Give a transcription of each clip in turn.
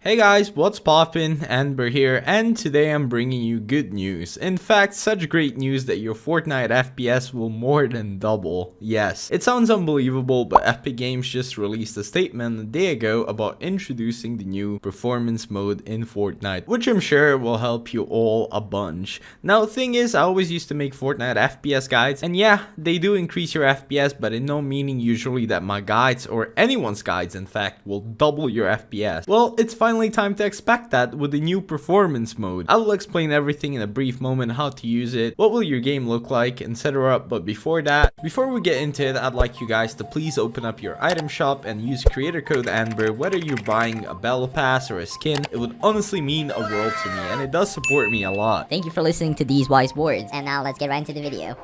Hey guys, what's poppin'? Amber here, and today I'm bringing you good news. In fact, such great news that your Fortnite FPS will more than double. Yes, it sounds unbelievable, but Epic Games just released a statement a day ago about introducing the new performance mode in Fortnite, which I'm sure will help you all a bunch. Now, thing is, I always used to make Fortnite FPS guides, and yeah, they do increase your FPS, but in no meaning usually that my guides, or anyone's guides in fact, will double your FPS. Well, it's finally time to expect that with the new performance mode. I will explain everything in a brief moment, how to use it, what will your game look like, etc. But before we get into it, I'd like you guys to please open up your item shop and use creator code Amber. Whether you're buying a battle pass or a skin, it would honestly mean a world to me, and it does support me a lot. Thank you for listening to these wise words, and now let's get right into the video.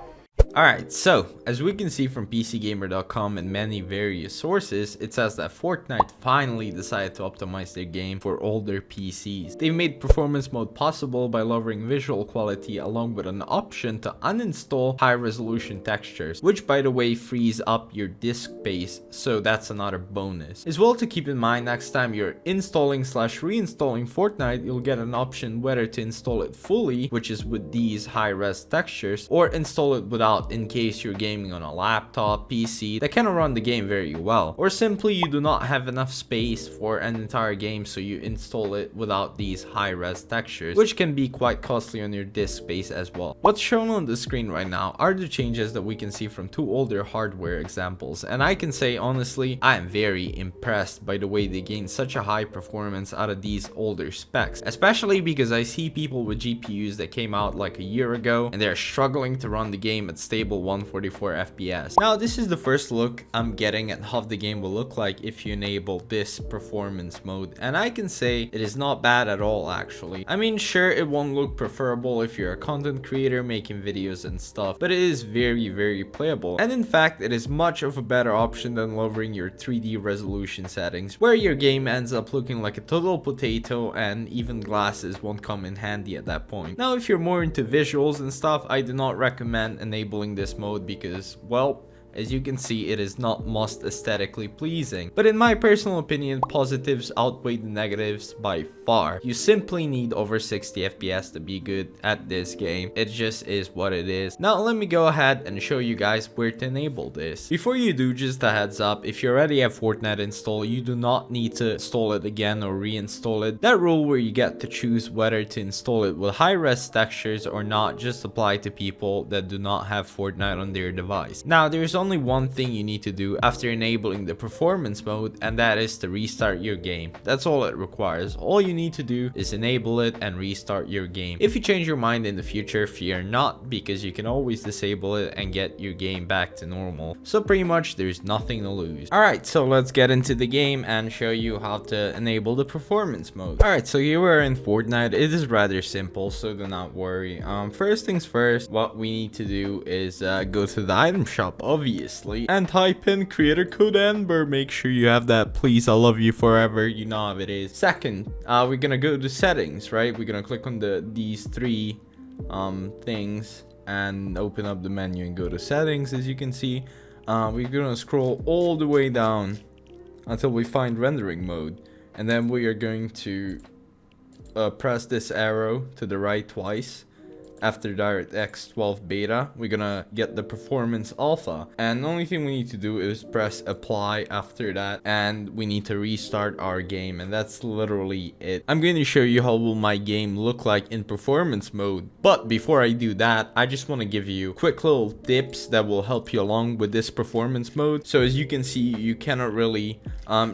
Alright, so as we can see from PCGamer.com and many various sources, it says that Fortnite finally decided to optimize their game for older PCs. They've made performance mode possible by lowering visual quality along with an option to uninstall high resolution textures, which by the way frees up your disk space, so that's another bonus. As well, to keep in mind, next time you're installing/reinstalling Fortnite, you'll get an option whether to install it fully, which is with these high-res textures, or install it without, in case you're gaming on a laptop, PC that cannot run the game very well, or simply you do not have enough space for an entire game, so you install it without these high-res textures, which can be quite costly on your disk space as well. What's shown on the screen right now are the changes that we can see from two older hardware examples, and I can say honestly, I am very impressed by the way they gained such a high performance out of these older specs, especially because I see people with GPUs that came out like a year ago and they're struggling to run the game at stable 144 FPS. Now, this is the first look I'm getting at how the game will look like if you enable this performance mode, and I can say it is not bad at all actually. I mean, sure, it won't look preferable if you're a content creator making videos and stuff, but it is very playable, and in fact it is much of a better option than lowering your 3D resolution settings, where your game ends up looking like a total potato and even glasses won't come in handy at that point. Now, if you're more into visuals and stuff, I do not recommend enabling this mode because, well, as you can see, it is not most aesthetically pleasing. But in my personal opinion, positives outweigh the negatives by far. You simply need over 60 FPS to be good at this game. It just is what it is. Now let me go ahead and show you guys where to enable this. Before you do, just a heads up, if you already have Fortnite installed, you do not need to install it again or reinstall it. That rule where you get to choose whether to install it with high-res textures or not just apply to people that do not have Fortnite on their device. Now, there's only one thing you need to do after enabling the performance mode, and that is to restart your game. That's all it requires. All you need to do is enable it and restart your game. If you change your mind in the future, fear not, because you can always disable it and get your game back to normal. So pretty much there's nothing to lose. Alright, so let's get into the game and show you how to enable the performance mode. Alright, so here we're in Fortnite. It is rather simple, so do not worry. First things first, what we need to do is go to the item shop, obviously, and type in creator code Amber. Make sure you have that, please. I love you forever. You know how it is. Second, we're gonna go to settings, right? We're gonna click on these three things and open up the menu and go to settings. As you can see, we're gonna scroll all the way down until we find rendering mode, and then we are going to press this arrow to the right twice. After DirectX 12 beta, we're gonna get the performance alpha, and the only thing we need to do is press apply after that, and we need to restart our game, and that's literally it. I'm going to show you how will my game look like in performance mode, but before I do that, I just want to give you quick little tips that will help you along with this performance mode. So as you can see, you cannot really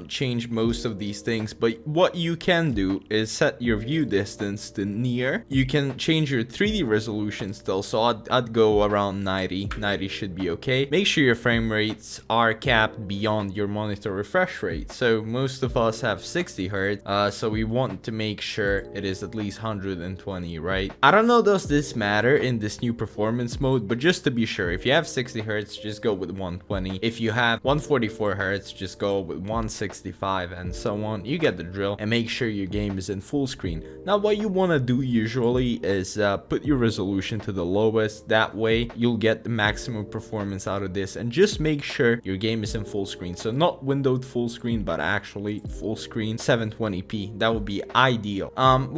change most of these things, but what you can do is set your view distance to near. You can change your 3D resolution still, so I'd go around 90 should be okay. Make sure your frame rates are capped beyond your monitor refresh rate. So most of us have 60 Hz, so we want to make sure it is at least 120, right? I don't know, does this matter in this new performance mode, but just to be sure, if you have 60 Hz, just go with 120. If you have 144 Hz, just go with 165, and so on. You get the drill, and make sure your game is in full screen. Now, what you want to do usually is put your resolution to the lowest. That way you'll get the maximum performance out of this, and just make sure your game is in full screen. So not windowed full screen, but actually full screen 720p. That would be ideal.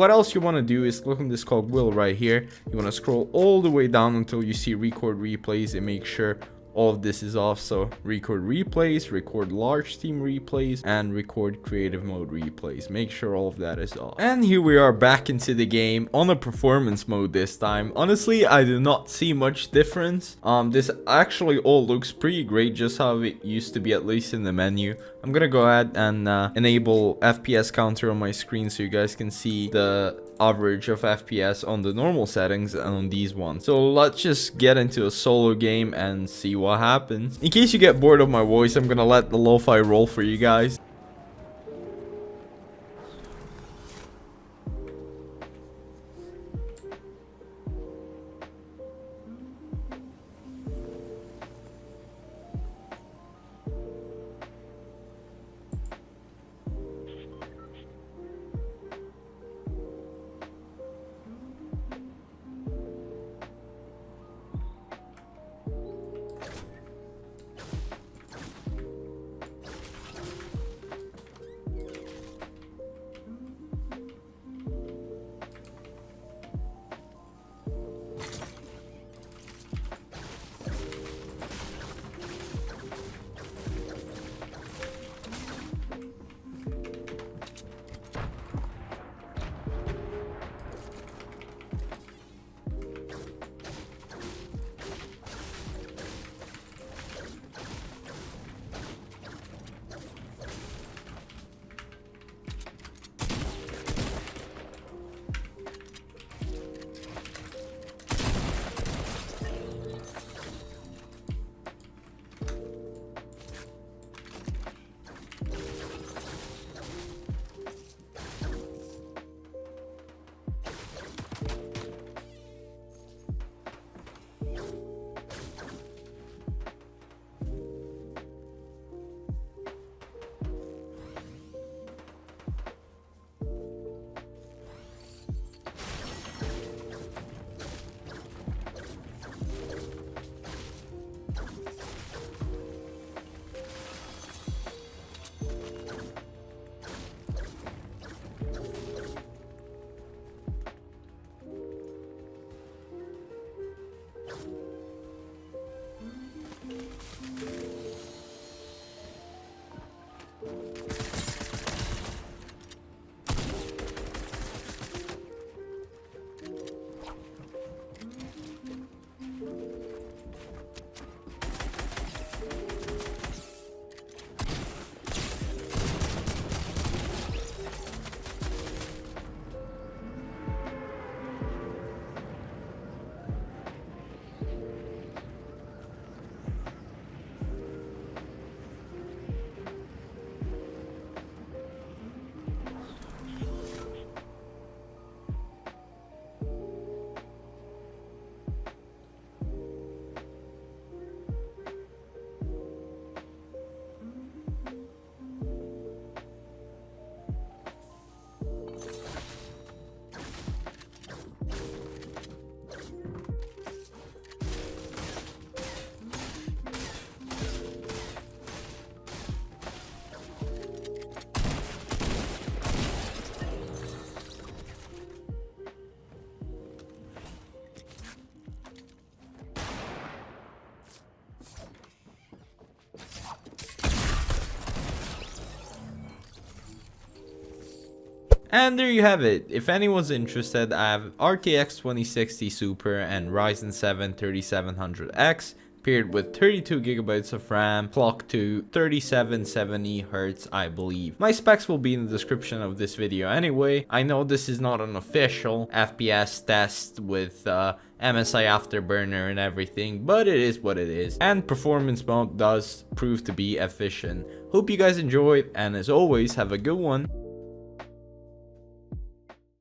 What else you want to do is click on this cogwheel right here. You want to scroll all the way down until you see record replays, and make sure all of this is off. So record replays, record large team replays, and record creative mode replays. Make sure all of that is off. And here we are back into the game on a performance mode this time. Honestly, I do not see much difference. This actually all looks pretty great, just how it used to be, at least in the menu. I'm gonna go ahead and enable FPS counter on my screen so you guys can see the average of FPS on the normal settings and on these ones. So let's just get into a solo game and see what happens. In case you get bored of my voice, I'm gonna let the lo-fi roll for you guys. And there you have it. If anyone's interested, I have RTX 2060 Super and Ryzen 7 3700X paired with 32 gigabytes of RAM, clocked to 3770 Hz, I believe. My specs will be in the description of this video anyway. I know this is not an official FPS test with MSI Afterburner and everything, but it is what it is. And performance mode does prove to be efficient. Hope you guys enjoyed, and as always, have a good one.